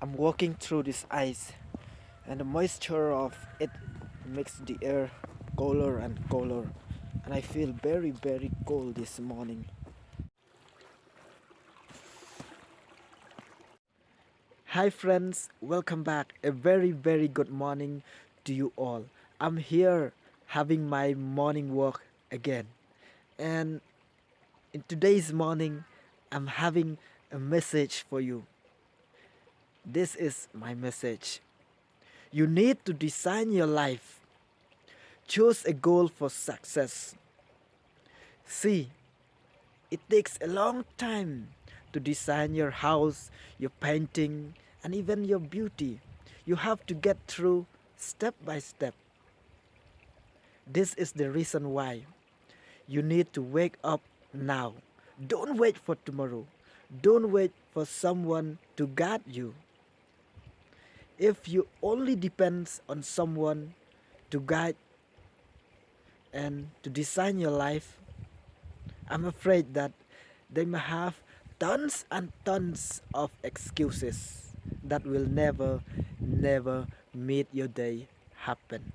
I'm walking through this ice, and the moisture of it makes the air colder and colder, and I feel very, very cold this morning. Hi, friends, welcome back. A very, very good morning to you all. I'm here having my morning walk again, and in today's morning, I'm having a message for you. This is my message. You need to design your life. Choose a goal for success. See, it takes a long time to design your house, your painting, and even your beauty. You have to get through step by step. This is the reason why you need to wake up now. Don't wait for tomorrow. Don't wait for someone to guide you. If you only depend on someone to guide and to design your life, I'm afraid that they may have tons and tons of excuses that will never, never make your day happen.